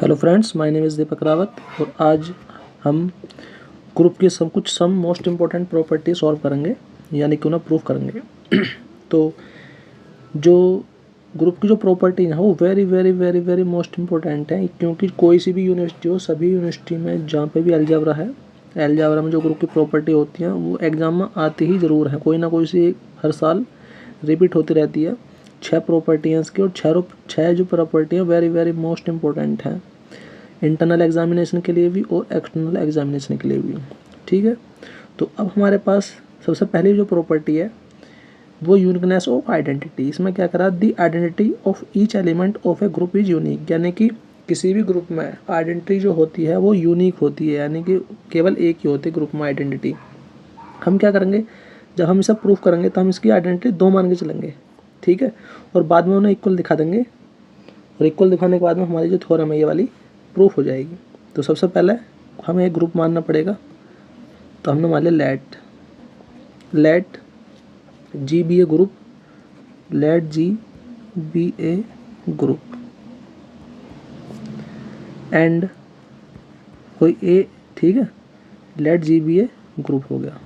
Hello friends, my name is Deepak Rawat और आज हम ग्रुप की कुछ मोस्ट इम्पोर्टेंट प्रॉपर्टी सॉल्व करेंगे, यानी कि उन्हें प्रूफ करेंगे। तो जो ग्रुप की जो प्रॉपर्टी है वो very very very very most important है, क्योंकि कोई सी भी यूनिवर्सिटी हो, सभी यूनिवर्सिटी में जहाँ पे भी अलजेब्रा है, अलजेब्रा में जो ग्रुप की प्रॉपर्टी होती हैं वो एग्ज़ाम में आती ही ज़रूर है, कोई ना कोई सी हर साल रिपीट होती रहती है। 6 प्रॉपर्टी हैं इसकी और 6 जो प्रॉपर्टी हैं वेरी वेरी मोस्ट इम्पोर्टेंट हैं इंटरनल एग्जामिनेशन के लिए भी और एक्सटर्नल एग्जामिनेशन के लिए भी। ठीक है, तो अब हमारे पास सबसे पहली जो प्रॉपर्टी है वो यूनिकनेस ऑफ आइडेंटिटी। इसमें क्या करा, दी identity of each element of a group is unique, यानी कि किसी भी ग्रुप में आइडेंटिटी जो होती है वो यूनिक होती है, यानी कि केवल एक ही होती है ग्रुप में आइडेंटिटी। हम क्या करेंगे, जब हम इसे प्रूफ करेंगे तो हम इसकी आइडेंटिटी 2 मान के चलेंगे। ठीक है, और बाद में उन्हें इक्वल दिखा देंगे और इक्वल दिखाने के बाद में हमारी जो थ्योरम है ये वाली प्रूफ हो जाएगी। तो सबसे पहले हमें एक ग्रुप मानना पड़ेगा, तो हमने मान लिया let G be a group, let G be a group and कोई ए। ठीक है, let G be a group हो गया।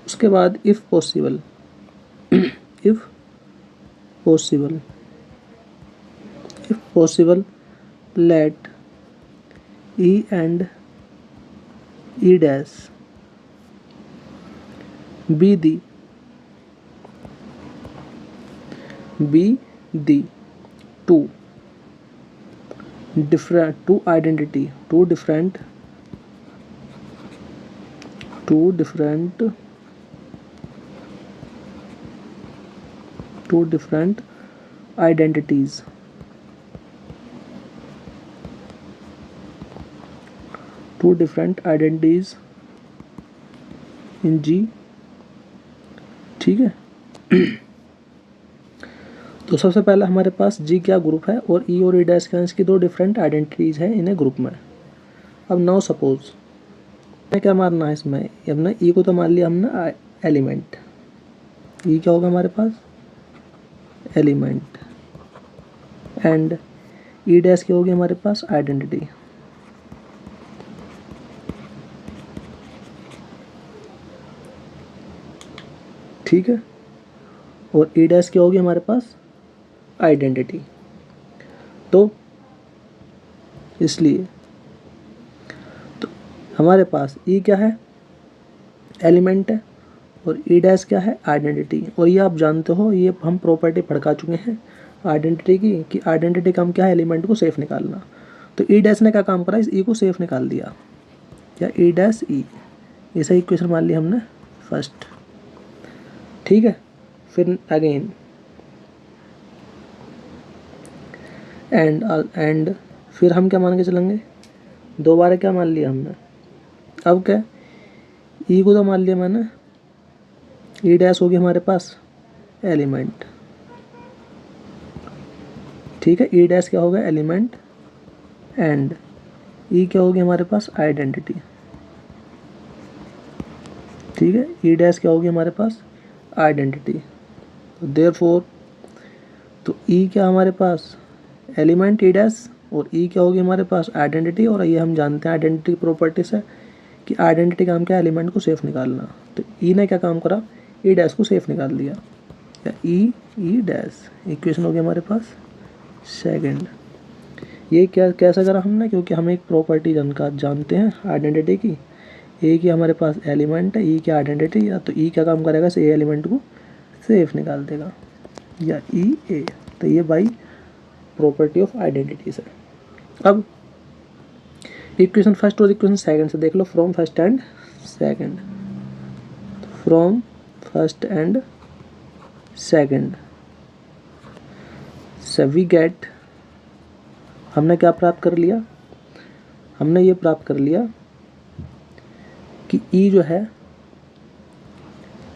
उसके बाद if possible let E and E dash be the two different identities in G। ठीक है, तो सबसे पहले हमारे पास G क्या ग्रुप है और E और E डैश क्या, इसकी 2 डिफरेंट आइडेंटिटीज़ हैं इन्हें ग्रुप में। अब नाउ सपोज हमें क्या मारना है इसमें, हमने E को तो मान लिया हमने एलिमेंट, E क्या होगा हमारे पास एलिमेंट, एंड E डैश क्या होगी हमारे पास आइडेंटिटी। ठीक है, और E डैश क्या होगी हमारे पास आइडेंटिटी। तो इसलिए तो हमारे पास E क्या है एलिमेंट है और E डैश क्या है आइडेंटिटी। और ये आप जानते हो, ये हम प्रॉपर्टी पढ़ा चुके हैं आइडेंटिटी की, कि आइडेंटिटी का हम क्या है एलिमेंट को सेफ निकालना। तो E डैश ने क्या काम करा, इस E को सेफ निकाल दिया, या E डैश E, ऐसा इक्वेशन मान लिया हमने फर्स्ट। ठीक है, फिर अगेन एंड फिर हम क्या मान के चलेंगे, 2 बार क्या मान लिया हमने। अब क्या, E को तो मान लिया मैंने, E डैश होगी हमारे पास एलिमेंट। ठीक है, E डैश क्या होगा एलिमेंट एंड E क्या होगी हमारे पास आइडेंटिटी। ठीक है, E डैश क्या होगी हमारे पास आइडेंटिटी। तो देयरफॉर तो E क्या हमारे पास एलिमेंट E डैश और E क्या होगी हमारे पास आइडेंटिटी। और ये हम जानते हैं आइडेंटिटी प्रॉपर्टी से कि आइडेंटिटी काम क्या एलिमेंट को सेफ निकालना। तो E ने क्या काम करा, E डैश को सेफ निकाल दिया, या E डैश इक्वेशन हो गया हमारे पास सेकंड। ये क्या कैसा करा हमने, क्योंकि हम एक प्रॉपर्टी जानते हैं आइडेंटिटी की, ए की हमारे पास एलिमेंट है, ई की आइडेंटिटी, या तो ई क्या काम करेगा, ए एलिमेंट को सेफ निकाल देगा, या ई ए। तो ये बाई प्रॉपर्टी ऑफ आइडेंटिटी है। अब इक्वेशन फर्स्ट और इक्वेशन सेकंड से देख लो, फ्रॉम फर्स्ट एंड सेकंड से वी गेट, हमने क्या प्राप्त कर लिया, हमने ये प्राप्त कर लिया कि E जो है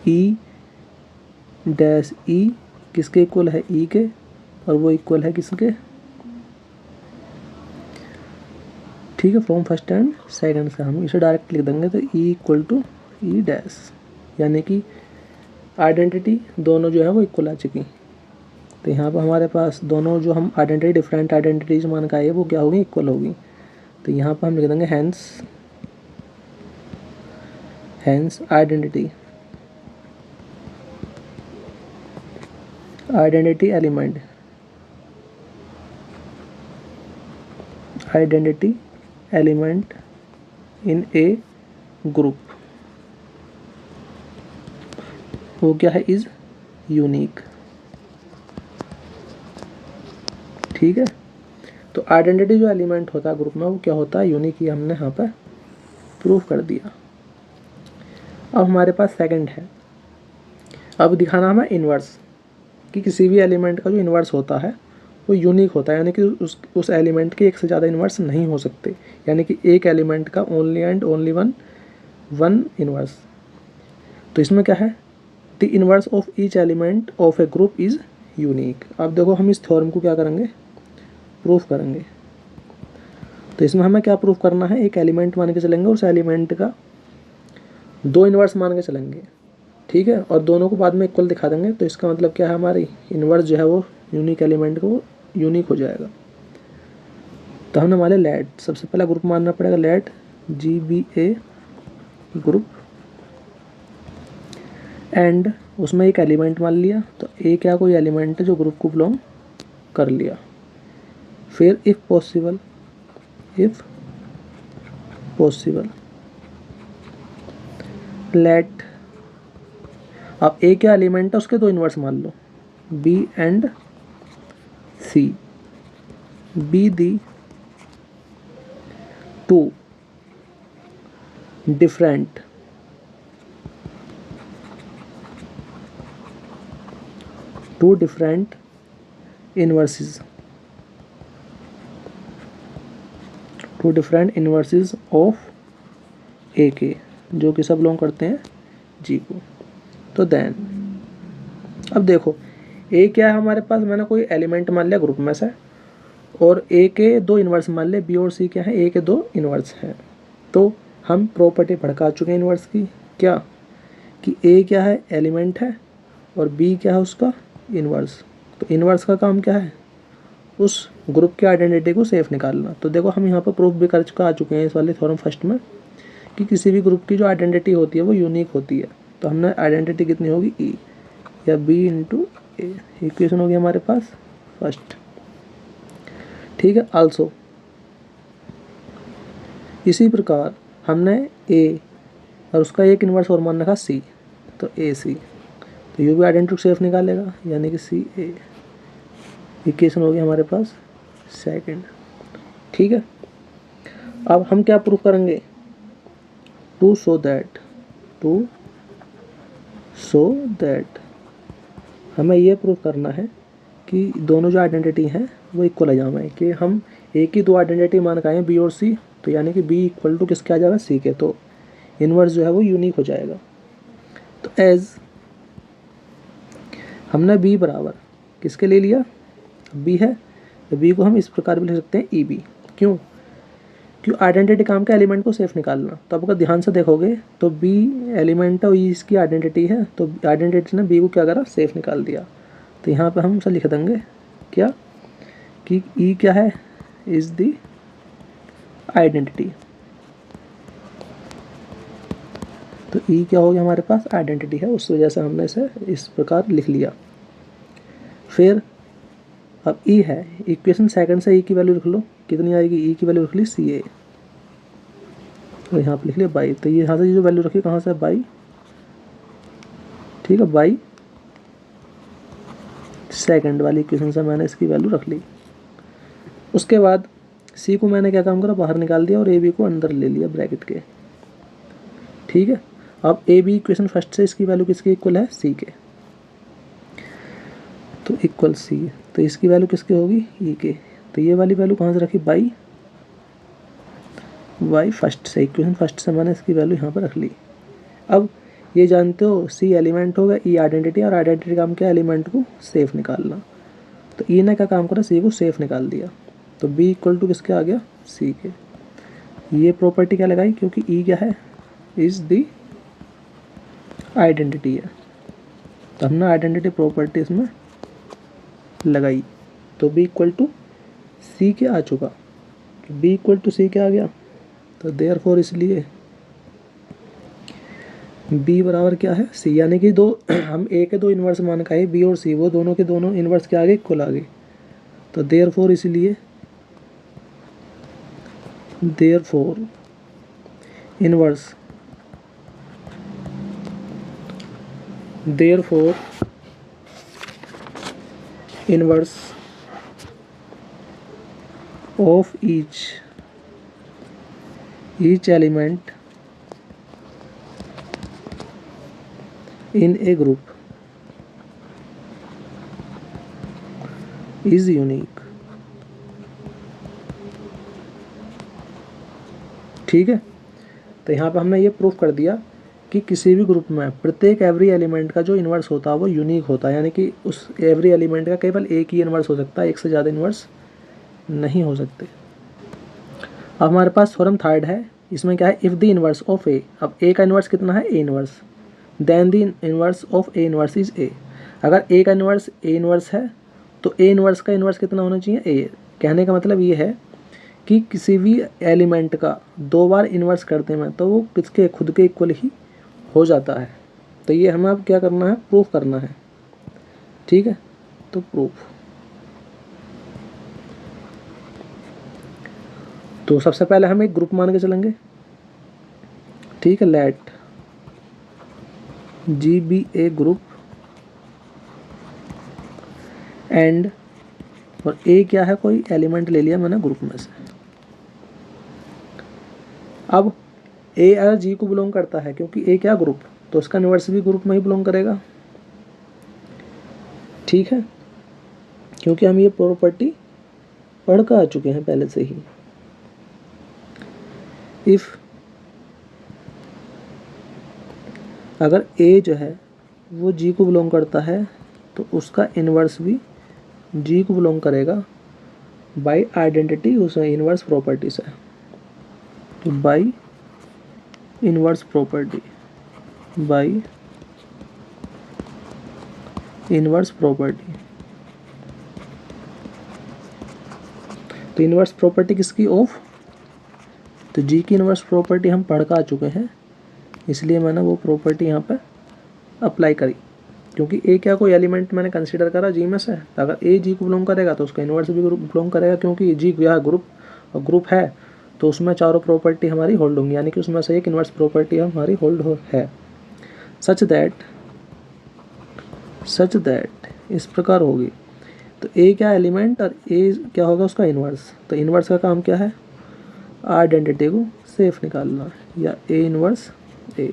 E डैश E किसके इक्वल है E के, और वो इक्वल है किसके। ठीक है, फ्रॉम फर्स्ट एंड सेकंड से हम इसे डायरेक्ट लिख देंगे, तो E equal to E dash, यानी कि आइडेंटिटी दोनों जो है वो इक्वल आ चुकी। तो यहाँ पर हमारे पास दोनों जो हम आइडेंटिटी डिफरेंट आइडेंटिटीज मान का है वो क्या होगी, इक्वल होगी। तो यहाँ पर हम लिख देंगे hence identity element in a group, वो क्या है, इज यूनिक। ठीक है, तो आइडेंटिटी जो एलिमेंट होता है ग्रुप में वो क्या होता है, यूनिक। ये हमने यहाँ पर प्रूफ कर दिया। अब हमारे पास सेकंड है, अब दिखाना हमें इन्वर्स, कि किसी भी एलिमेंट का जो इन्वर्स होता है वो यूनिक होता है, यानी कि उस एलिमेंट के एक से ज़्यादा इन्वर्स नहीं हो सकते, यानी कि एक एलिमेंट का only and only one inverse. तो इसमें क्या है, the inverse of each element of a group is unique. अब देखो हम इस थ्योरम को क्या करेंगे, प्रूफ करेंगे। तो इसमें हमें क्या प्रूफ करना है, एक एलिमेंट मान के चलेंगे, उस एलिमेंट का 2 इन्वर्स मान के चलेंगे। ठीक है, और दोनों को बाद में इक्वल दिखा देंगे। तो इसका मतलब क्या है, हमारी इन्वर्स जो है वो यूनिक एलिमेंट को यूनिक हो जाएगा। तो हमने मान लिया लेट, सबसे पहला ग्रुप मानना पड़ेगा लेट GBA ग्रुप, एंड उसमें एक एलिमेंट मान लिया। तो ए क्या कोई एलिमेंट है जो ग्रुप को बिलोंग कर लिया। फिर इफ़ पॉसिबल लेट, अब ए क्या एलिमेंट है उसके 2 इन्वर्स मान लो, B and C, B the 2 different inverses of A के, जो कि सब बिलोंग करते हैं जी को। तो देन अब देखो ए क्या है हमारे पास, मैंने कोई एलिमेंट मान लिया ग्रुप में से, और ए के 2 इन्वर्स मान लिया, बी और सी क्या है, ए के 2 इन्वर्स हैं। तो हम प्रॉपर्टी भड़का चुके हैं इन्वर्स की, क्या कि ए क्या है एलिमेंट है और बी क्या है उसका इन्वर्स। तो इन्वर्स का काम क्या है, उस ग्रुप की आइडेंटिटी को सेफ निकालना। तो देखो हम यहाँ पर प्रूफ भी कर आ चुके हैं इस वाले थ्योरम फर्स्ट में, कि किसी भी ग्रुप की जो आइडेंटिटी होती है वो यूनिक होती है। तो हमने आइडेंटिटी कितनी होगी, ई या बी इंटू ए, इक्वेशन होगी हमारे पास फर्स्ट। ठीक है, आल्सो इसी प्रकार हमने ए और उसका एक इन्वर्स और मान रखा सी, तो ए सी, तो यू भी आइडेंटिटी सेफ निकालेगा, यानी कि सी ए, इक्वेशन होगी हमारे पास सेकंड। ठीक है, अब हम क्या प्रूफ करेंगे, टू सो दैट हमें ये प्रूफ करना है कि दोनों जो आइडेंटिटी हैं वो इक्वल आ जाए, कि हम एक ही 2 आइडेंटिटी मान के आए बी और सी, तो यानी कि बी इक्वल टू किसके आ जाएगा, सी के, तो इन्वर्स जो है वो यूनिक हो जाएगा। तो एज हमने बी बराबर किसके ले लिया, बी है, तो बी को हम इस प्रकार भी लिख सकते हैं ई बी। क्यों आइडेंटिटी काम का एलिमेंट को सेफ निकालना। तो अब अगर ध्यान से देखोगे तो बी एलिमेंट है और इसकी आइडेंटिटी है, तो आइडेंटिटी ने बी को क्या करा, सेफ निकाल दिया। तो यहाँ पे हम उसे लिख देंगे क्या, कि ई क्या है, इज़ द आइडेंटिटी। तो ई क्या हो गया हमारे पास, आइडेंटिटी है, उस वजह से हमने इसे इस प्रकार लिख लिया। फिर अब ई है, इक्वेशन सेकंड से ई की वैल्यू लिख लो, कितनी आएगी, ई की वैल्यू रख ली सी ए, और यहाँ पे लिख लिया बाई। तो ये यहाँ से जो वैल्यू रखी कहाँ से, बाई। ठीक है, बाई सेकंड वाली इक्वेशन से मैंने इसकी वैल्यू रख ली। उसके बाद सी को मैंने क्या काम करा, बाहर निकाल दिया और ए बी को अंदर ले लिया ब्रैकेट के। ठीक है, अब ए बी इक्वेशन फर्स्ट से इसकी वैल्यू किसके इक्वल है, सी के, तो इक्वल सी, तो इसकी वैल्यू किसकी होगी, ई के। तो ये वाली वैल्यू कहाँ से रखी, बाई फर्स्ट से, इक्वेशन फर्स्ट से मैंने इसकी वैल्यू यहाँ पर रख ली। अब ये जानते हो सी एलिमेंट होगा, ई आइडेंटिटी, और आइडेंटिटी काम क्या, एलिमेंट को सेफ निकालना। तो ई ने क्या काम करा, सी को सेफ निकाल दिया। तो बी इक्वल टू किसके आ गया, सी के। ये प्रॉपर्टी क्या लगाई, क्योंकि ई क्या है, इज़ द आइडेंटिटी है, तो हमने आइडेंटिटी प्रॉपर्टी इसमें लगाई तो b इक्वल टू सी क्या आ चुका, तो b इक्वल टू सी क्या आ गया, तो देयरफॉर इसलिए b बराबर क्या है c, यानी कि दो हम a के दो इन्वर्स मान का है b और c, वो दोनों के दोनों इन्वर्स के आगे इक्वल आ गए, तो देयरफॉर इसलिए therefore inverse therefore inverse of each element in a group is unique। ठीक है, तो यहाँ पे हमने ये प्रूफ कर दिया कि किसी भी ग्रुप में प्रत्येक एवरी एलिमेंट का जो इन्वर्स होता है वो यूनिक होता है, यानी कि उस एवरी एलिमेंट का केवल एक ही इन्वर्स हो सकता है, एक से ज़्यादा इन्वर्स नहीं हो सकते। अब हमारे पास थ्योरम थर्ड है, इसमें क्या है, if the inverse of A, अब ए का इन्वर्स कितना है, A inverse, then the inverse of A inverse is A. अगर ए का इन्वर्स ए इन्वर्स है तो ए इन्वर्स का इन्वर्स कितना होना चाहिए, ए। कहने का मतलब ये है कि किसी भी एलिमेंट का दो बार इन्वर्स करते हैं तो वो किसके खुद के इक्वल ही हो जाता है। तो ये हमें अब क्या करना है, प्रूफ करना है। ठीक है, तो प्रूफ, तो सबसे पहले हम एक ग्रुप मान के चलेंगे। ठीक है, let G be a group and, और ए क्या है, कोई एलिमेंट ले लिया मैंने ग्रुप में से। अब ए अगर जी को बिलोंग करता है, क्योंकि ए क्या ग्रुप, तो उसका इन्वर्स भी ग्रुप में ही बिलोंग करेगा। ठीक है, क्योंकि हम ये प्रॉपर्टी पढ़ कर आ चुके हैं पहले से ही। इफ अगर ए जो है वो जी को बिलोंग करता है तो उसका इन्वर्स भी जी को बिलोंग करेगा बाय आइडेंटिटी, उस इन्वर्स प्रॉपर्टी से। तो by inverse property, by inverse property, तो इन्वर्स प्रॉपर्टी किसकी, ऑफ, तो जी की इन्वर्स प्रॉपर्टी हम पढ़ कर आ चुके हैं, इसलिए मैंने वो प्रॉपर्टी यहाँ पे अप्लाई करी। क्योंकि ए क्या कोई एलिमेंट मैंने कंसीडर करा जी में से, तो अगर ए जी को बिलोंग करेगा तो उसका इन्वर्स भी बिलोंग करेगा, क्योंकि जी यह ग्रुप और ग्रुप है तो उसमें चारों प्रॉपर्टी हमारी होल्ड होंगी, यानी कि उसमें से एक इन्वर्स प्रॉपर्टी हमारी होल्ड है। सच दैट इस प्रकार होगी। तो ए क्या एलिमेंट और ए क्या होगा उसका इन्वर्स, तो इन्वर्स का काम क्या है, आइडेंटिटी को सेफ निकालना, या ए इन्वर्स ए,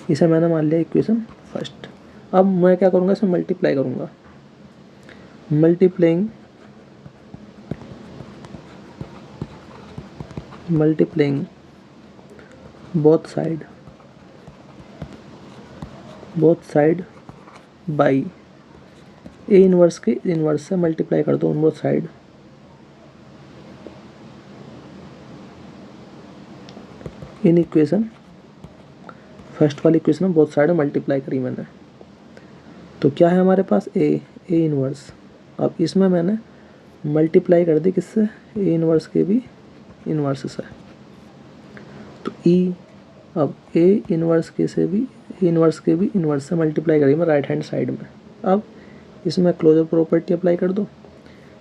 इसे मैंने मान लिया इक्वेशन फर्स्ट। अब मैं क्या करूँगा, इसे मल्टीप्लाई करूँगा, multiplying both side by A inverse के इन्वर्स से मल्टीप्लाई कर दो both side, in equation first वाली इक्वेशन में बोथ साइड मल्टीप्लाई करी मैंने, तो क्या है हमारे पास ए इन्वर्स। अब इसमें मैंने मल्टीप्लाई कर दी किससे, ए इन्वर्स के भी इन्वर्स से, तो ई, अब ए इन्वर्स के से भी इन्वर्स के भी इन्वर्स से मल्टीप्लाई करी मैं राइट हैंड साइड में। अब इसमें क्लोजर प्रॉपर्टी अप्लाई कर दो,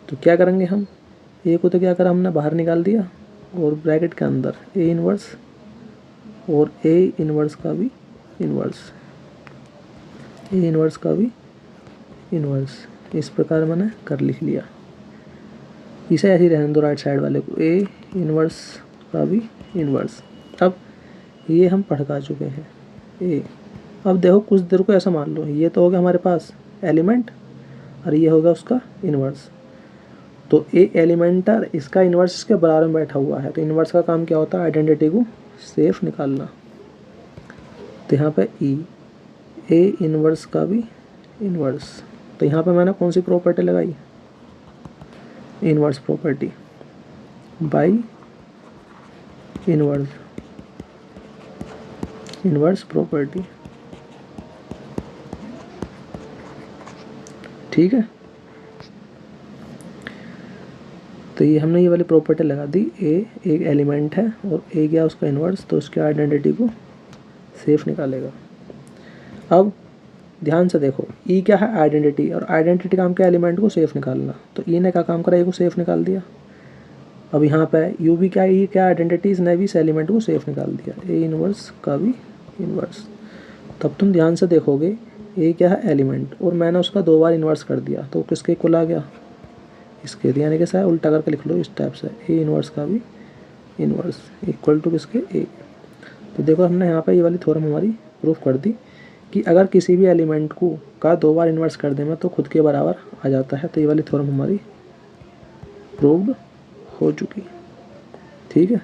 तो क्या करेंगे हम, ए को तो क्या करा हमने बाहर निकाल दिया, और ब्रैकेट के अंदर ए इन्वर्स और ए इन्वर्स का भी इन्वर्स, ए इन्वर्स का भी इन्वर्स, इस प्रकार मैंने कर लिख लिया। इसे ऐसे ही रहने दो राइट साइड वाले को, ए इन्वर्स का भी इन्वर्स। अब ये हम पढ़ का चुके हैं ए। अब देखो कुछ देर को ऐसा मान लो, ये तो हो गया हमारे पास एलिमेंट और ये होगा उसका इन्वर्स, तो ए एलिमेंट और इसका इन्वर्स इसके बराबर में बैठा हुआ है, तो इन्वर्स का काम क्या होता है, आइडेंटिटी को सेफ निकालना। तो यहाँ पे ई, ए इन्वर्स का भी इन्वर्स, तो यहाँ पे मैंने कौन सी प्रॉपर्टी लगाई, inverse property by inverse property. ठीक है, तो ये हमने ये वाली प्रॉपर्टी लगा दी, ए एक एलिमेंट है और ए गया उसका इन्वर्स, तो उसके आइडेंटिटी को सेफ निकालेगा। अब ध्यान से देखो, ई क्या है आइडेंटिटी, और आइडेंटिटी काम क्या एलिमेंट को सेफ निकालना, तो ई ने क्या काम करा, ए को सेफ निकाल दिया। अब यहाँ पे यू भी क्या, ई क्या आइडेंटिटी, इसने भी इस एलिमेंट को सेफ निकाल दिया, ए इन्वर्स का भी इन्वर्स। तब तुम ध्यान से देखोगे, ए क्या है एलिमेंट, और मैंने उसका 2 बार इन्वर्स कर दिया, तो किसके इक्वल आ गया, इसके, यानी कि सर उल्टा करके लिख लो इस टाइप से, ए इन्वर्स का भी इन्वर्स इक्वल टू किसके, ए। तो देखो हमने यहाँ पे ये वाली थ्योरम हमारी प्रूफ कर दी कि अगर किसी भी एलिमेंट को का 2 बार इन्वर्स कर देना तो खुद के बराबर आ जाता है। तो ये वाली थ्योरम हमारी प्रूव्ड हो चुकी, ठीक है,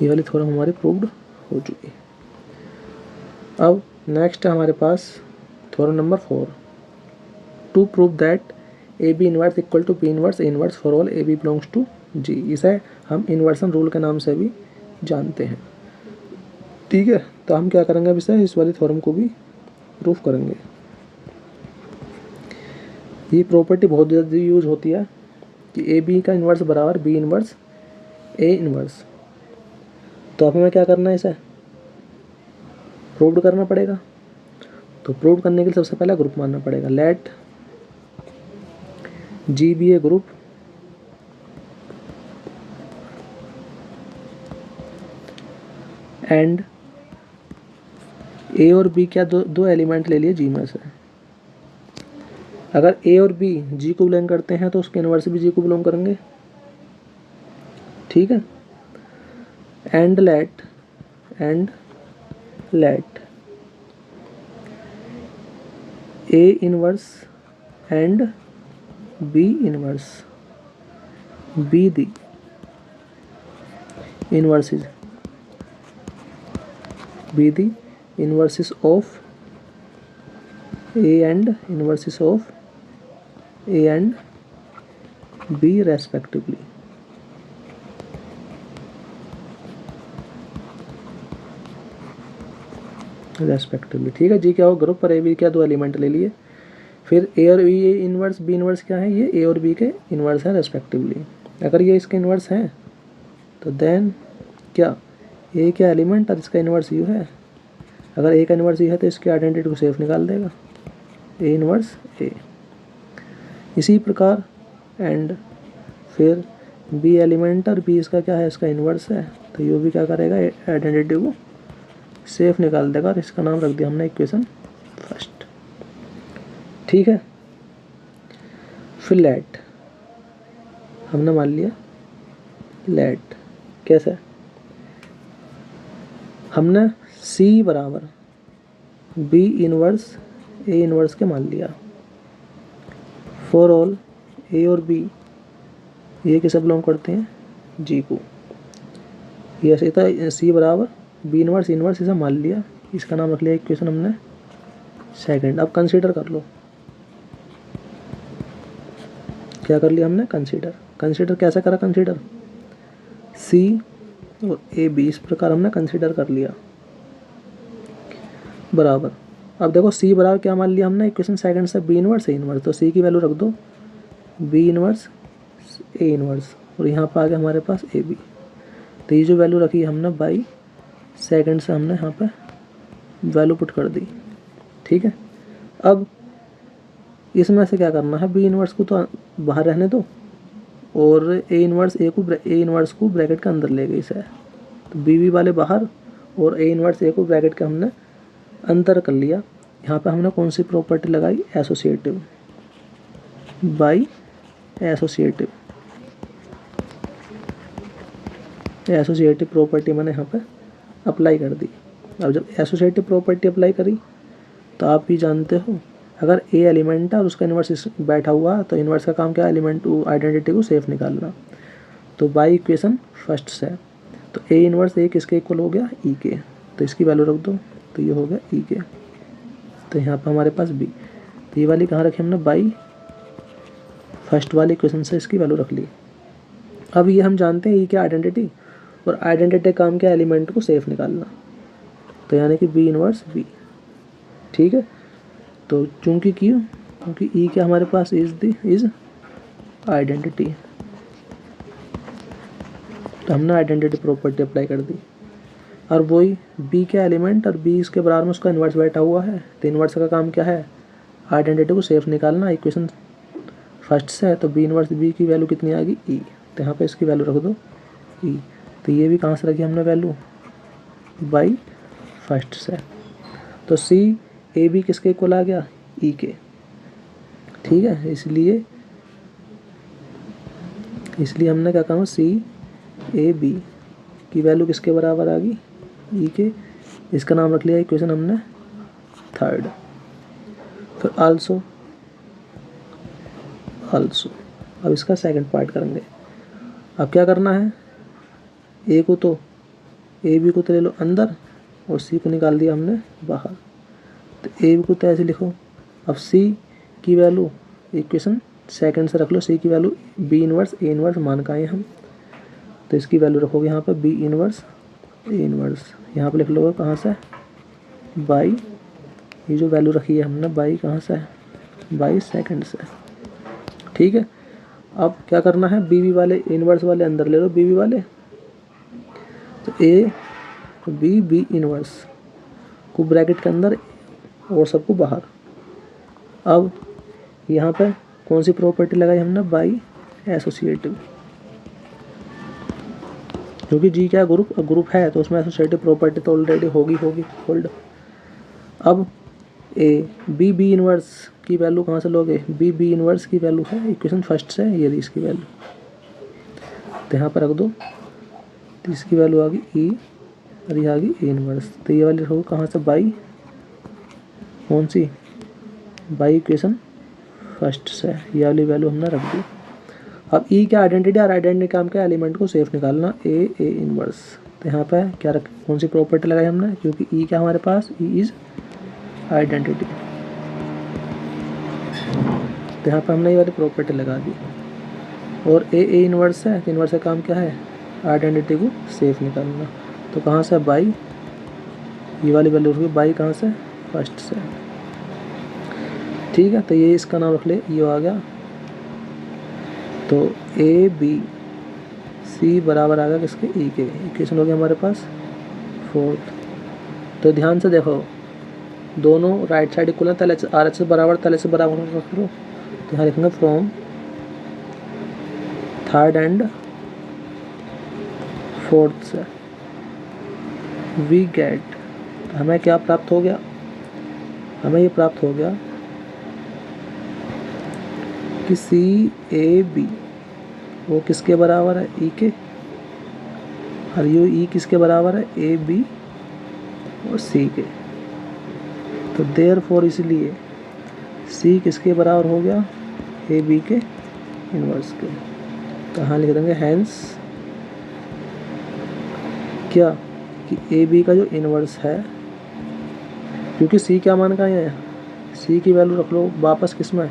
ये वाली थ्योरम हमारी प्रूव्ड हो चुकी। अब नेक्स्ट है हमारे पास theorem number 4, to prove that A B inverse equal to B inverse A inverse for all A B belongs to G. इसे हम इन्वर्सन रूल के नाम से भी जानते हैं, ठीक है। तो हम क्या करेंगे, अब इसे इस वाली थ्योरम को भी प्रूफ करेंगे। ये प्रॉपर्टी बहुत ज़्यादा यूज होती है कि ए बी का इन्वर्स बराबर बी इन्वर्स ए इन्वर्स। तो अब हमें क्या करना है, इसे प्रूव करना पड़ेगा। तो प्रूव करने के लिए सबसे पहले ग्रुप मानना पड़ेगा, let G be a group and A और बी क्या दो एलिमेंट ले लिए जी में से। अगर ए और बी जी को बिलोंग करते हैं तो उसके इन्वर्स भी जी को बिलोंग करेंगे, ठीक है। And let a inverse and b inverse be the inverses be the inverses of A and inverses of A and B respectively। ठीक है जी। क्या हो, ग्रुप पर ए बी क्या 2 एलिमेंट ले लिए, फिर ए और बी इन्वर्स बी इन्वर्स क्या है, ये ए और बी के इन्वर्स है रेस्पेक्टिवली। अगर ये इसके इन्वर्स हैं तो देन क्या ए क्या एलिमेंट और इसका इन्वर्स यू है। अगर ए का इन्वर्स यू है तो इसकी आइडेंटिटी को सेफ निकाल देगा, ए इन्वर्स ए। इसी प्रकार एंड फिर बी एलिमेंट और बी इसका क्या है, इसका इन्वर्स है, तो यू भी क्या करेगा, आइडेंटिटी को सेफ निकाल देगा, और इसका नाम रख दिया हमने इक्वेशन फर्स्ट, ठीक है। फिर लेट हमने मान लिया, लेट कैसे, हमने सी बराबर बी इन्वर्स ए इन्वर्स के मान लिया, फॉर ऑल ए और बी ये किसे बिलोंग करते हैं, जी को। ये ऐसे था, सी बराबर बी इन्वर्स इन्वर्स इसे मान लिया, इसका नाम रख लिया इक्वेशन हमने सेकंड। अब कंसीडर कर लो, क्या कर लिया हमने, कंसीडर कैसे करा, कंसीडर सी और ए बी इस प्रकार हमने कंसीडर कर लिया बराबर। अब देखो सी बराबर क्या मान लिया हमने इक्वेशन सेकंड से, बी इन्वर्स ए इन्वर्स, तो सी की वैल्यू रख दो बी इन्वर्स ए इन्वर्स, और यहाँ पर आ गया हमारे पास ए बी। तो ये जो वैल्यू रखी है हमने बाई सेकंड से हमने यहाँ पे वैल्यू पुट कर दी, ठीक है। अब इसमें से क्या करना है, बी इन्वर्स को तो बाहर रहने दो और ए इन्वर्स को ब्रैकेट के अंदर ले गई इसे, तो बी वाले बाहर और ए इन्वर्स ए को ब्रैकेट के हमने अंतर कर लिया। यहाँ पे हमने कौन सी प्रॉपर्टी लगाई, एसोसिएटिव बाई एसोसिएटिव प्रॉपर्टी मैंने यहाँ पे अप्लाई कर दी। अब जब एसोसिएटिव प्रॉपर्टी अप्लाई करी तो आप भी जानते हो, अगर ए एलिमेंट है और उसका इन्वर्स बैठा हुआ तो इन्वर्स का काम क्या है, एलिमेंट आइडेंटिटी को सेफ निकालना। तो बाई इक्वेशन फर्स्ट से, तो ए इन्वर्स ए किसके इक्वल हो गया, ई के, तो इसकी वैल्यू रख दो, तो ये हो गया ई के। तो यहाँ पर हमारे पास बी, तो ये वाली कहाँ रखी हमने, बाई फर्स्ट वाली इक्वेशन से इसकी वैल्यू रख ली। अब ये हम जानते हैं ई के आइडेंटिटी, और आइडेंटिटी काम क्या, एलिमेंट को सेफ निकालना, तो यानी कि बी इन्वर्स बी, ठीक है। तो चूँकि क्योंकि ई क्या हमारे पास इज आइडेंटिटी, तो हमने आइडेंटिटी प्रॉपर्टी अप्लाई कर दी। और वही बी के एलिमेंट और बी इसके बराबर में उसका इन्वर्स बैठा हुआ है, तो इन्वर्स का काम क्या है, आइडेंटिटी को सेफ निकालना। इक्वेशन फर्स्ट से है तो बी इन्वर्स बी की वैल्यू कितनी आ गई, ई, तो यहाँ पे इसकी वैल्यू रख दो ई। तो ये भी कहाँ से रखी हमने वैल्यू, बाई फर्स्ट से। तो सी ए बी किसके इक्वल आ गया, ई के, ठीक है। इसलिए हमने क्या कहा, सी ए बी की वैल्यू किसके बराबर आ गई, ई के। इसका नाम रख लिया इक्वेशन हमने थर्ड। फिर आल्सो अब इसका सेकंड पार्ट करेंगे। अब क्या करना है, ए को तो ए बी को तो ले लो अंदर और सी को निकाल दिया हमने बाहर। तो ए बी को तो ऐसे लिखो। अब सी की वैल्यू इक्वेशन सेकंड से रख लो, सी की वैल्यू बी इनवर्स ए इनवर्स मान का है हम, तो इसकी वैल्यू रखोगे यहाँ पर बी इनवर्स ए इनवर्स, यहाँ पर लिख लो कहाँ से, बाई, ये जो वैल्यू रखी है हमने बाई कहाँ से, बाई सेकंड से, ठीक है। अब क्या करना है, बी वाले इनवर्स वाले अंदर ले लो, बी वाले, तो ए बी इनवर्स को ब्रैकेट के अंदर और सबको बाहर। अब यहाँ पे कौन सी प्रॉपर्टी लगाई हमने, बाई एसोसिएटिव, क्योंकि जी क्या ग्रुप है तो उसमें एसोसिएटिव प्रॉपर्टी तो ऑलरेडी होगी होल्ड। अब ए बी इनवर्स की वैल्यू कहाँ से लोगे, बी इनवर्स की वैल्यू है इक्वेशन फर्स्ट से, ये रही इसकी वैल्यू, तो यहाँ पर रख दो। तो इसकी वैल्यू आ गई ई और ये आ गई ए इनवर्स, तो ये वाली रखोगे कहाँ से, बाई कौन सी, बाई इक्वेशन फर्स्ट से, ये वाली वैल्यू हमने रख दी। अब ई क्या आइडेंटिटी, और आइडेंटिटी काम क्या, एलिमेंट को सेफ निकालना, ए इनवर्स। तो यहाँ पर क्या रख, कौन सी प्रॉपर्टी लगाई हमने, क्योंकि ई क्या हमारे पास, ई इज आइडेंटिटी, तो यहाँ पर हमने ये वाली प्रॉपर्टी लगा दी। और ए इनवर्स है, तो इनवर्स का काम क्या है, आइडेंटिटी को सेफ निकालना। तो कहाँ से, बाई, ये वाली वैल्यू रखी बाई कहाँ से, फर्स्ट से, ठीक है। तो ये इसका नाम रख ले, ये आ गया। तो ए बी सी बराबर आ गया किसके, ई के। इक्वेशन हो गया हमारे पास फोर्थ। तो ध्यान से देखो, दोनों राइट साइड इक्वल है, तले से आर एच से बराबर, तले से बराबर रख लो। तो यहाँ लिखेंगे फ्रॉम थर्ड एंड फोर्थ से वी गेट, हमें क्या प्राप्त हो गया, हमें ये प्राप्त हो गया कि सी ए बी वो किसके बराबर है, ई के, और ये ई किसके बराबर है, ए बी और सी के। तो देयरफॉर इसलिए सी किसके बराबर हो गया, ए बी के इनवर्स के। तो यहाँ लिख देंगे हैंस क्या, कि ए बी का जो इनवर्स है, क्योंकि सी क्या मान का है, सी की वैल्यू रख लो वापस किस में,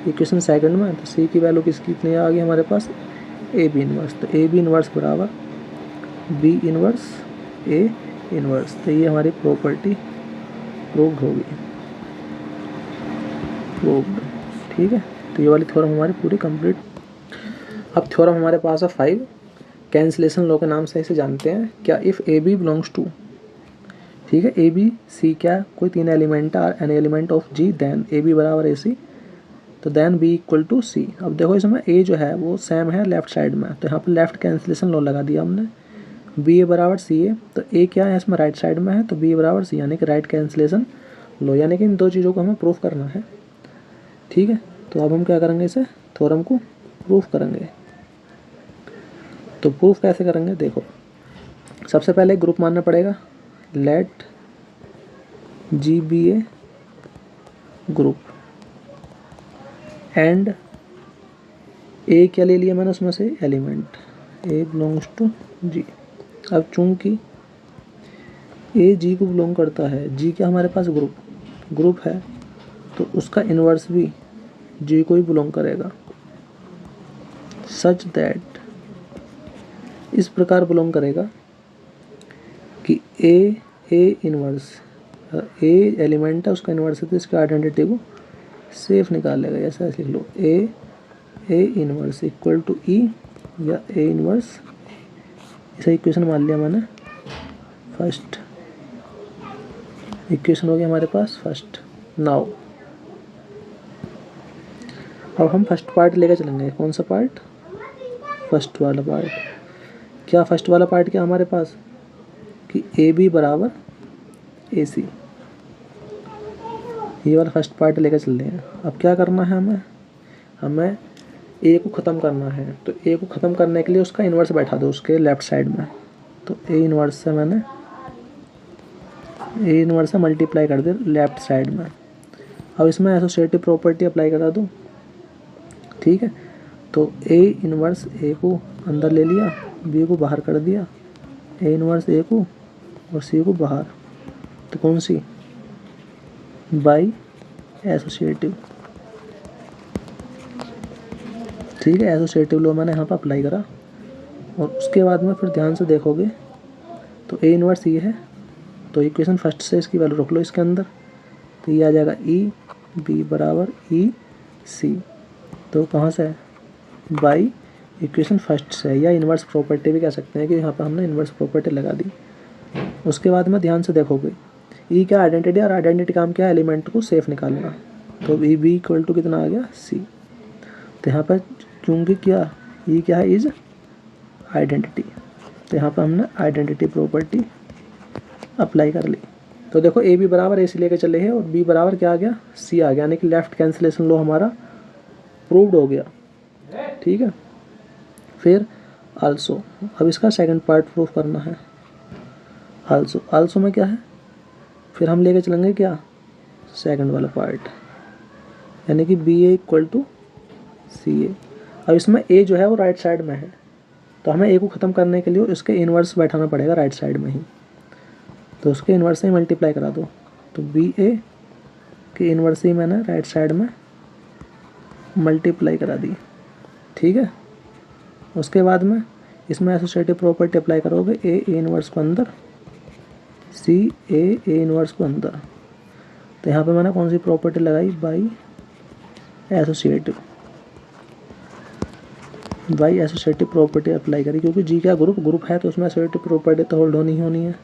इक्वेशन सेकंड में। तो सी की वैल्यू कितनी आ गई हमारे पास, ए बी इनवर्स। तो ए बी इनवर्स बराबर बी इनवर्स ए इनवर्स। तो ये हमारी प्रॉपर्टी प्रूव्ड होगी, प्रूव्ड, ठीक है। तो ये वाली थ्योरम हमारी पूरी कंप्लीट। अब थ्योरम हमारे पास है 5, कैंसिलेशन लॉ के नाम से इसे जानते हैं। क्या, if A B belongs to, ठीक है, ए बी सी क्या, कोई तीन element are an element of G, then A B बराबर ए सी, तो then B equal to C. अब देखो इसमें ए जो है वो सेम है लेफ्ट साइड में, तो यहाँ पर लेफ्ट कैंसिलेशन लॉ लगा दिया हमने, बी ए बराबर सी ए। तो ए क्या है इसमें राइट साइड में है, तो बी बराबर सी, यानी कि राइट कैंसिलेशन लॉ, यानी कि इन दो चीज़ों को हमें प्रूफ करना है, ठीक है। तो अब हम क्या करेंगे, इसे थ्योरम को प्रूफ करेंगे। तो प्रूफ कैसे करेंगे, देखो सबसे पहले ग्रुप मानना पड़ेगा, let G be a group, and A क्या ले लिया मैंने उसमें से, element, A belongs to G. अब चूंकि ए जी को बिलोंग करता है, जी क्या हमारे पास ग्रुप है, तो उसका इन्वर्स भी जी को ही बिलोंग करेगा, सच दैट, इस प्रकार बिलोंग करेगा कि ए इनवर्स, ए एलिमेंट है उसका इन्वर्स है, तो इसका आइडेंटिटी को सेफ निकाल लेगा। ऐसा लिख लो, ए ए इनवर्स इक्वल टू ई या ए इनवर्स, इसे इक्वेशन मान लिया मैंने फर्स्ट, इक्वेशन हो गया हमारे पास फर्स्ट। नाउ अब हम फर्स्ट पार्ट लेकर चलेंगे। कौन सा पार्ट? फर्स्ट वाला पार्ट। क्या फर्स्ट वाला पार्ट क्या हमारे पास कि ए बी बराबर ए सी, ये वाला फर्स्ट पार्ट लेकर चल रहे हैं। अब क्या करना है हमें ए को ख़त्म करना है। तो ए को ख़त्म करने के लिए उसका इन्वर्स बैठा दो उसके लेफ़्ट साइड में। तो ए इन्वर्स से मैंने ए इन्वर्स से मल्टीप्लाई कर दिया लेफ़्ट साइड में। अब इसमें एसोसिएटिव प्रॉपर्टी अप्लाई करा दो, ठीक है। तो ए इन्वर्स ए को अंदर ले लिया, बी को बाहर कर दिया, ए इन्वर्स ए को और सी को बाहर। तो कौन सी? बाई एसोसिएटिव, ठीक है। एसोसिएटिव लॉ मैंने यहाँ पर अप्लाई करा। और उसके बाद में फिर ध्यान से देखोगे तो ए इन्वर्स ये है, तो इक्वेशन फर्स्ट से इसकी वैल्यू रख लो इसके अंदर। तो ये आ जाएगा ई बी बराबर ई सी। तो कहाँ से है? बाई इक्वेशन फर्स्ट से, या इन्वर्स प्रॉपर्टी भी कह सकते हैं कि यहाँ पर हमने इन्वर्स प्रॉपर्टी लगा दी। उसके बाद में ध्यान से देखोगे ई क्या आइडेंटिटी, और आइडेंटिटी काम क्या है? एलिमेंट को सेफ निकालना। तो ई बी इक्वल टू कितना आ गया? सी। तो यहाँ पर क्योंकि क्या ई क्या है? Is identity. तो यहाँ पर हमने आइडेंटिटी प्रॉपर्टी अप्लाई कर ली। तो देखो ए बी बराबर ए सी लेके चले हैं और बी बराबर क्या आ गया? सी आ गया, यानी कि लेफ्ट कैंसिलेशन लॉ हमारा प्रूव्ड हो गया, ठीक है। फिर आल्सो, अब इसका सेकंड पार्ट प्रूफ करना है। आल्सो में क्या है? फिर हम लेके चलेंगे क्या? सेकंड वाला पार्ट, यानी कि बी ए इक्वल टू सी ए। अब इसमें ए जो है वो राइट साइड में है, तो हमें ए को ख़त्म करने के लिए इसके इन्वर्स बैठाना पड़ेगा राइट साइड में ही। तो उसके इन्वर्स से ही मल्टीप्लाई करा दो। तो बी ए के इन्वर्स ही मैंने राइट साइड में मल्टीप्लाई करा दी, ठीक है। उसके बाद में इसमें एसोसिएटिव प्रॉपर्टी अप्लाई करोगे, ए इन्वर्स को अंदर, सी ए इन्वर्स को अंदर। तो यहाँ पे मैंने कौन सी प्रॉपर्टी लगाई? By associative, by associative property apply करी, क्योंकि जी क्या ग्रुप है तो उसमें एसोसिएटिव प्रॉपर्टी तो होल्ड होनी है।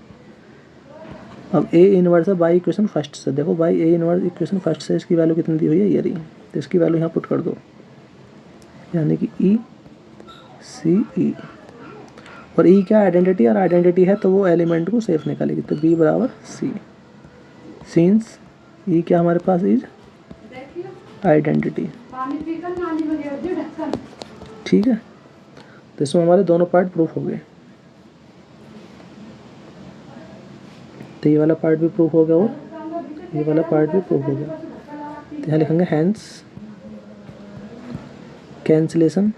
अब ए इन्वर्स है बाई इक्वेशन फर्स्ट से। देखो by A inverse equation first से इसकी वैल्यू कितनी दी हुई है? ये रही। तो इसकी वैल्यू यहाँ पुट कर दो, यानी कि ई सी ई। और ई क्या आइडेंटिटी, और आइडेंटिटी है तो वो एलिमेंट को सेफ निकालेगी। तो बी बराबर सी, सिंस ई क्या हमारे पास? इज आइडेंटिटी, ठीक है। तो इसमें हमारे दोनों पार्ट प्रूफ हो गए। तो ये वाला पार्ट भी प्रूफ हो गया और ये वाला पार्ट भी प्रूफ हो गया। तो यहाँ लिखेंगे hence cancellation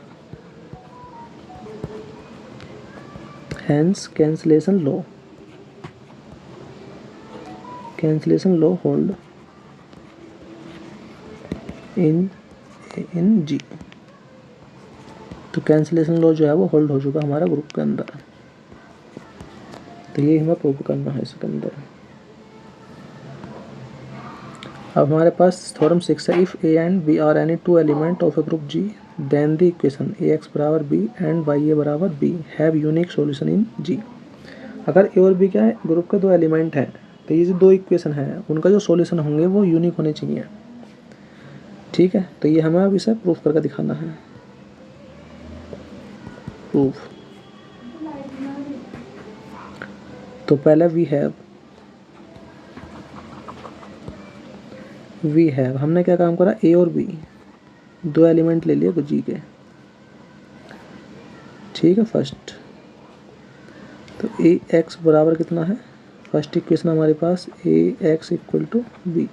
law hold in G. तो कैंसिलेशन लॉ जो है वो होल्ड हो चुका हमारा ग्रुप के अंदर। तो ये हमें प्रूव करना है इसके अंदर। अब हमारे पास थ्योरम 6 है, if A and B are any two element of a group G then the equation A X बराबर बी एंड वाई ए बराबर B have unique solution in G. अगर ए और बी क्या है? ग्रुप के दो element हैं, तो ये जो दो इक्वेशन हैं उनका जो सॉल्यूशन होंगे वो यूनिक होने चाहिए, ठीक है। तो ये हमें अब इसे प्रूफ करके दिखाना है। प्रूफ, तो पहले वी हैव हमने क्या काम करा? ए और बी दो एलिमेंट ले लिए जी के, ठीक है। फर्स्ट तो ए एक्स बराबर कितना है? फर्स्ट इक्वेशन हमारे पास A x equal to B.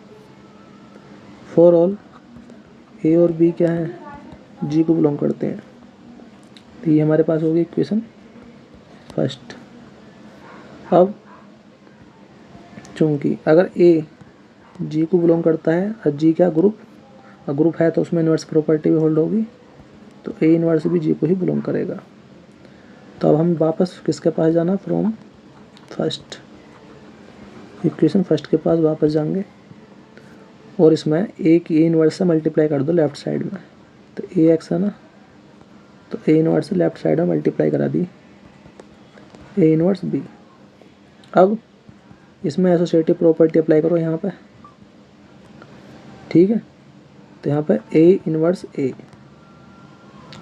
For all A और बी क्या है? जी को बिलोंग करते हैं। तो ये हमारे पास होगी इक्वेशन फर्स्ट। अब चूँकि अगर ए जी को बिलोंग करता है और जी क्या ग्रुप है तो उसमें इन्वर्स प्रॉपर्टी भी होल्ड होगी, तो ए इन्वर्स भी जी को ही बिलोंग करेगा। तो अब हम वापस किसके पास जाना? फ्रॉम फर्स्ट, इक्वेशन फर्स्ट के पास वापस जाएंगे और इसमें ए की ए इन्वर्स से मल्टीप्लाई कर दो लेफ्ट साइड में। तो ए एक्स है ना, तो ए इनवर्स लेफ्ट साइड में मल्टीप्लाई करा दी ए इनवर्स बी। अब इसमें एसोसिएटिव प्रॉपर्टी अप्लाई करो यहाँ पे, ठीक है। तो यहाँ पे ए इनवर्स ए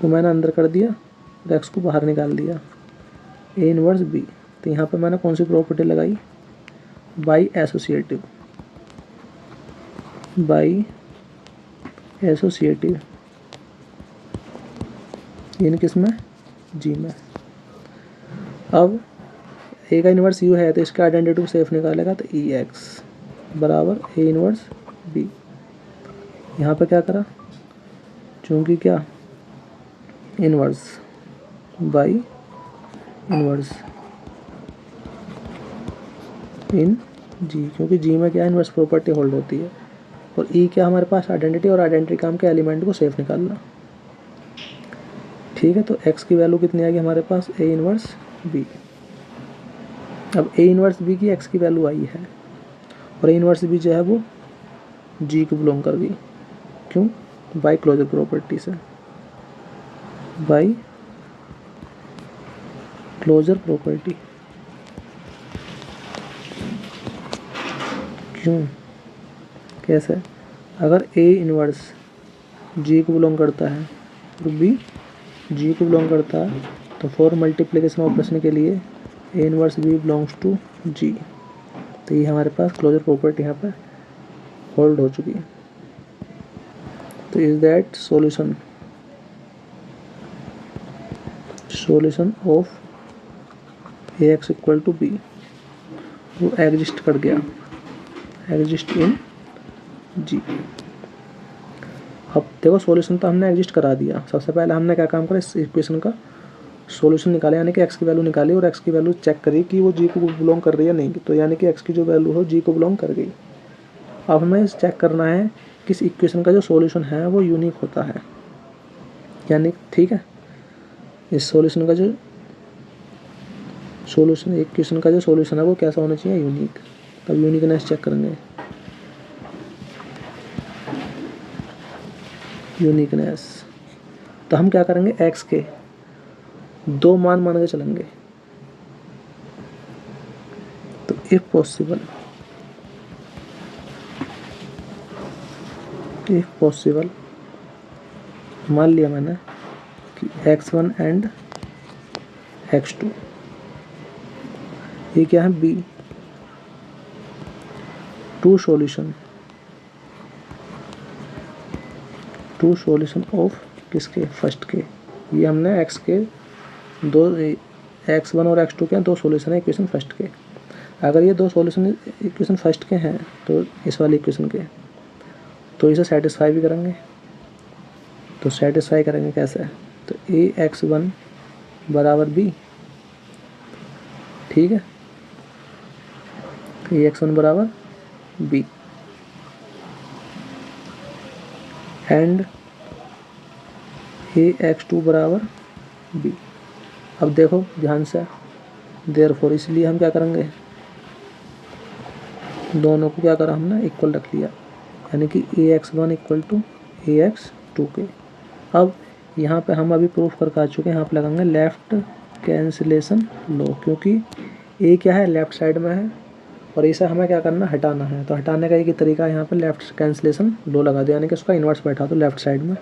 को मैंने अंदर कर दिया और एक्स को बाहर निकाल दिया, ए इनवर्स बी। तो यहाँ पे मैंने कौन सी प्रॉपर्टी लगाई, बाई एसोसिएटिव, बाई एसोसिएटिव इन किस में, जी में। अब ए का इनवर्स यू है तो इसका आइडेंटिटी को सेफ निकालेगा, तो ई एक्स बराबर ए इनवर्स बी। यहाँ पे क्या करा, चूँकि क्या इनवर्स बाई इनवर्स इन जी, क्योंकि जी में क्या इनवर्स प्रॉपर्टी होल्ड होती है, और ई क्या हमारे पास आइडेंटिटी, और आइडेंटिटी काम के एलिमेंट को सेफ निकालना, ठीक है। तो एक्स की वैल्यू कितनी आ गई हमारे पास, ए इनवर्स बी। अब ए इनवर्स बी की एक्स की वैल्यू आई है, और ए इनवर्स बी जो है वो जी को बिलोंग कर गई, क्यों, बाई क्लोजर प्रॉपर्टी से, बाई क्लोजर प्रॉपर्टी। क्यों, कैसे, अगर ए इनवर्स जी को बिलोंग करता है तो बी जी को बिलोंग करता है, तो फॉर मल्टीप्लिकेशन ऑपरेशन के लिए A inverse B belongs to G. तो ये हमारे पास क्लोजर प्रॉपर्टी यहाँ पर होल्ड हो चुकी है। तो is that solution of A x equal to B, वो एग्जिस्ट कर गया, एग्जिस्ट इन जी। अब देखो सॉल्यूशन तो हमने एग्जिस्ट करा दिया। सबसे पहले हमने क्या काम करा, इस इक्वेशन का सॉल्यूशन निकाले, यानी कि एक्स की वैल्यू निकाली और एक्स की वैल्यू चेक करी कि वो जी को बिलोंग कर रही है नहीं, तो यानी कि एक्स की जो वैल्यू हो जी को बिलोंग कर गई। अब हमें चेक करना है कि इस इक्वेशन का जो सॉल्यूशन है वो यूनिक होता है, यानी ठीक है, इस सॉल्यूशन का जो सॉल्यूशन इक्वेशन का जो सॉल्यूशन है वो कैसा होना चाहिए, यूनिक। तब यूनिकनेस चेक करेंगे, यूनिकनेस। तो हम क्या करेंगे, एक्स के दो मान मान के चलेंगे। तो इफ पॉसिबल मान लिया मैंने कि x1 एंड x2 ये क्या है, बी टू सॉल्यूशन ऑफ किसके, फर्स्ट के। ये हमने एक्स के दो, x1 और x2 के दो सॉल्यूशन है इक्वेशन फर्स्ट के। अगर ये दो सॉल्यूशन इक्वेशन फर्स्ट के हैं तो इस वाली इक्वेशन के, तो इसे सेटिस्फाई भी करेंगे। तो सेटिस्फाई करेंगे कैसे, तो ए x1 बराबर बी, ठीक है, ए x1 बराबर बी एंड ए x2 बराबर बी। अब देखो ध्यान से, देयरफॉर इसलिए हम क्या करेंगे, दोनों को क्या करा हमने, इक्वल रख लिया, यानी कि ए x1 equal to A x2 के। अब यहाँ पे हम अभी प्रूफ करके आ चुके हैं, यहाँ पे लगाएंगे लेफ्ट कैंसिलेशन लो, क्योंकि ए क्या है, लेफ्ट साइड में है और इसे हमें क्या करना, हटाना है। तो हटाने का एक ही तरीका है, यहाँ पे लेफ्ट कैंसिलेशन लो लगा दिया, यानी कि उसका इन्वर्स बैठा दो लेफ्ट साइड में।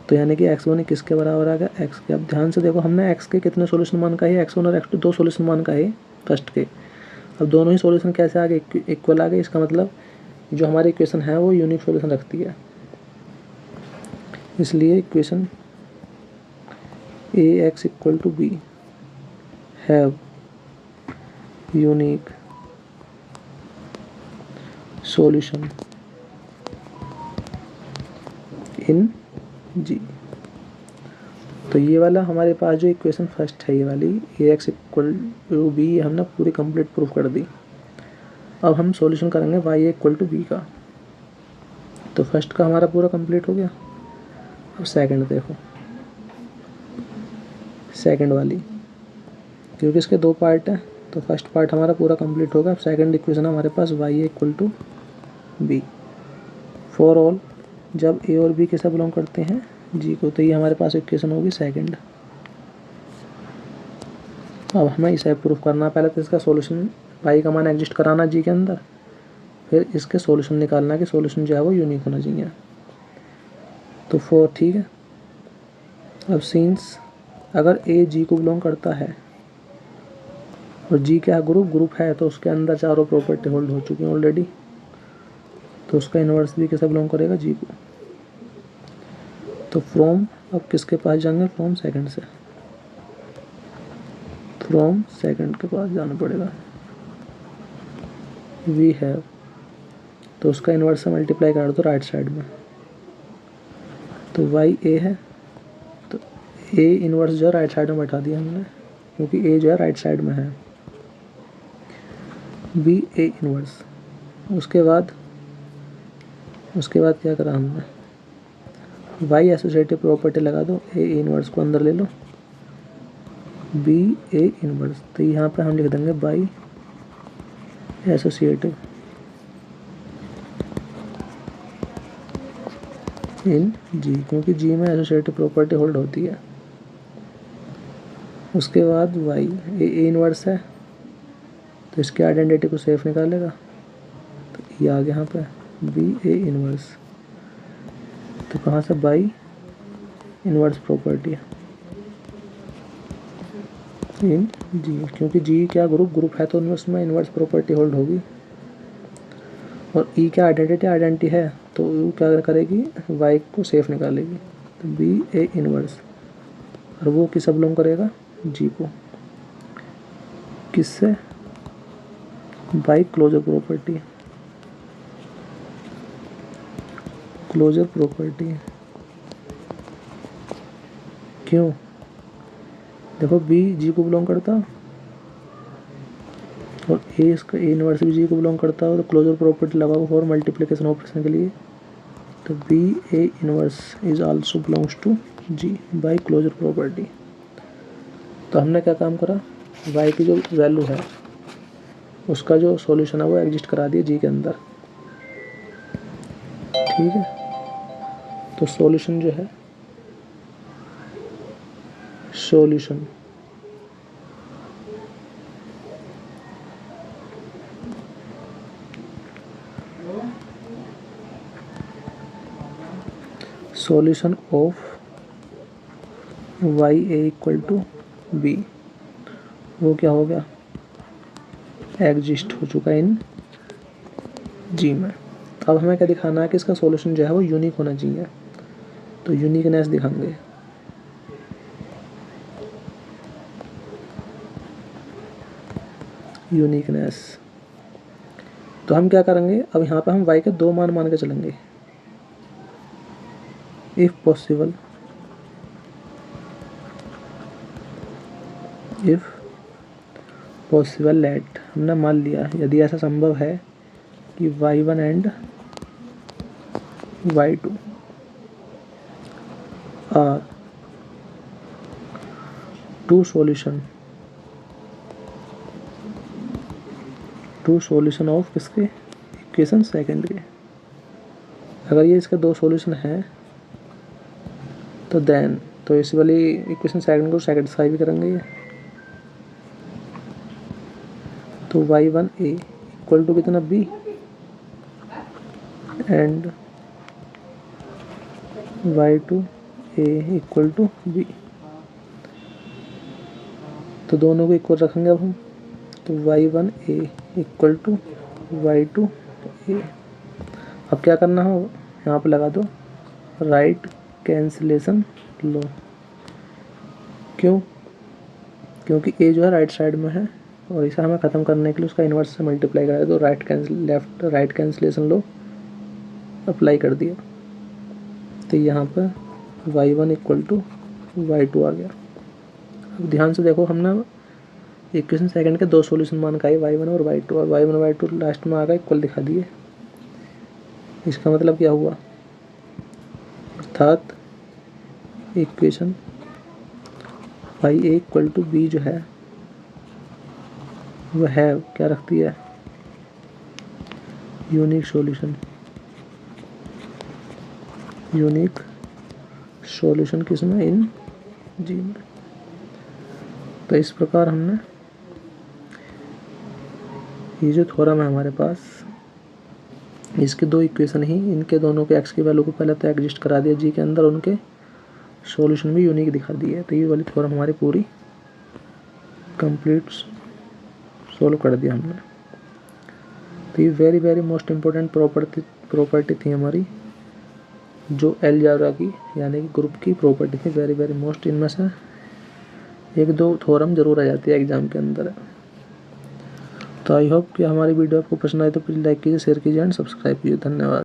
तो यानी कि x1 किसके बराबर आ गया, x के। अब ध्यान से देखो, हमने x के कितने सॉल्यूशन मान का है, x1 और x2 दो सॉल्यूशन मान का है फर्स्ट के। अब दोनों ही सॉल्यूशन कैसे आ गए, इक्वल आ गए। इसका मतलब जो हमारी इक्वेशन है वो यूनिक सॉल्यूशन रखती है, इसलिए equation A x equal to B have unique solution in G. तो ये वाला हमारे पास जो इक्वेशन फर्स्ट है, ये वाली ए एक्स इक्वल टू बी, हमने पूरी कंप्लीट प्रूफ कर दी। अब हम सॉल्यूशन करेंगे वाई इक्वल टू बी का। तो फर्स्ट का हमारा पूरा कंप्लीट हो गया। अब सेकंड देखो, सेकंड वाली, क्योंकि इसके दो पार्ट हैं तो फर्स्ट पार्ट हमारा पूरा कंप्लीट होगा। अब सेकंड इक्वेशन हमारे पास Y equal to B for all, जब ए और बी किसे बिलोंग करते हैं, जी को। तो ये हमारे पास इक्वेशन होगी सेकंड। अब हमें इसे प्रूफ करना, पहले तो इसका सॉल्यूशन y का मान एग्जिस्ट कराना जी के अंदर, फिर इसके सॉल्यूशन निकालना कि सॉल्यूशन जो है वो यूनिक होना चाहिए। तो 4 ठीक है। अब सीन्स अगर ए जी को बिलोंग करता है और जी क्या ग्रुप है, तो उसके अंदर चारों प्रॉपर्टी होल्ड हो चुकी हैं ऑलरेडी, तो उसका इन्वर्स भी किसे बिलोंग करेगा, जी को। तो फ्रॉम अब किसके पास जाएंगे, फ्रॉम सेकंड से, फ्रॉम सेकंड के पास जाना पड़ेगा। वी हैव, तो उसका इन्वर्स से मल्टीप्लाई कर दो राइट साइड में, तो वाई ए है, तो ए इन्वर्स जो है राइट साइड में बैठा दिया हमने, क्योंकि ए जो है राइट साइड में है। बी ए इन्वर्स, उसके बाद क्या करा हमने, वाई एसोसिएटिव प्रॉपर्टी लगा दो, ए इन्वर्स को अंदर ले लो, बी ए इन्वर्स, तो यहाँ पे हम लिख देंगे बाई एसोसिएटिव इन जी, क्योंकि जी में एसोसिएटिव प्रॉपर्टी होल्ड होती है। उसके बाद वाई ए इन्वर्स है, तो इसकी आइडेंटिटी को सेफ निकालेगा, तो ये आ गया यहाँ पे बी ए इन्वर्स, तो कहाँ से बाई इन्वर्स प्रॉपर्टी है इन जी, क्योंकि जी क्या ग्रुप है, तो उसमें इन्वर्स प्रॉपर्टी होल्ड होगी। और ई क्या आइडेंटिटी है, तो यू क्या करेगी, वाई को सेफ निकालेगी, तो बी ए इन्वर्स, और वो किस बिलोंग करेगा, जी को। किससे, by closure property, closure property. क्यों, देखो बी जी को बिलोंग करता और ए इसका ए इन्वर्स भी जी को बिलोंग करता है, तो क्लोजर प्रॉपर्टी लगाओ फॉर मल्टीप्लिकेशन ऑपरेशन के लिए, तो B A inverse is also belongs to G by closure property. तो हमने क्या काम करा, वाई की जो वैल्यू है उसका जो सॉल्यूशन है वो एग्जिस्ट करा दिया जी के अंदर, ठीक है। तो सॉल्यूशन जो है, solution solution of y A equal to B, वो क्या हो गया, एग्जिस्ट हो चुका इन जी में। अब हमें क्या दिखाना है कि इसका सॉल्यूशन जो है वो यूनिक होना चाहिए, तो यूनिकनेस दिखाएंगे। यूनिकनेस, तो हम क्या करेंगे, अब यहाँ पे हम y के दो मान मान के चलेंगे, if possible, if possible let, हमने मान लिया यदि ऐसा संभव है कि y1 and y2 are two solution of किसके, इक्वेशन सेकंड के। अगर ये इसके दो सॉल्यूशन हैं तो देन, तो इस वाली इक्वेशन सेकंड को सेटिस्फाई भी करेंगे ये, तो y1 a इक्वल टू कितना b and y2 a equal to b, तो दोनों को इक्वल रखेंगे अब हम, तो y1 a equal to y2 a। अब क्या करना हो, यहाँ पे लगा दो राइट कैंसिलेशन लो, क्यों, क्योंकि a जो है राइट साइड में है और इसे हमें ख़त्म करने के लिए उसका इन्वर्स से मल्टीप्लाई करा, तो राइट कैंसिलेशन लो अप्लाई कर दिया, तो यहाँ पर y1 इक्वल टू y2 आ गया। अब ध्यान से देखो, हमने इक्वेशन सेकंड के दो सॉल्यूशन मान का y1 और y2, और y1 और y2 लास्ट में आ गए इक्वल दिखा दिए। इसका मतलब क्या हुआ, अर्थात equation y a equal to b जो है वह है क्या रखती है, यूनिक सॉल्यूशन किसमें, इन जी में। तो इस प्रकार हमने ये जो थ्योरम है हमारे पास, इसके दो इक्वेशन ही, इनके दोनों के एक्स की वैल्यू को पहले तो एग्जिस्ट करा दिया जी के अंदर, उनके सॉल्यूशन भी यूनिक दिखा दिए। तो ये वाली थ्योरम हमारी पूरी कंप्लीट सॉल्व कर दिया हमने। तो ये very very most important property थी हमारी, जो अलजेब्रा की यानी कि ग्रुप की प्रॉपर्टी थी, वेरी वेरी मोस्ट। इनमें से एक दो थ्योरम जरूर आ जाती है एग्जाम के अंदर। तो आई होप कि हमारी वीडियो आपको पसंद आए तो प्लीज़ लाइक कीजिए, शेयर कीजिए एंड सब्सक्राइब कीजिए। धन्यवाद।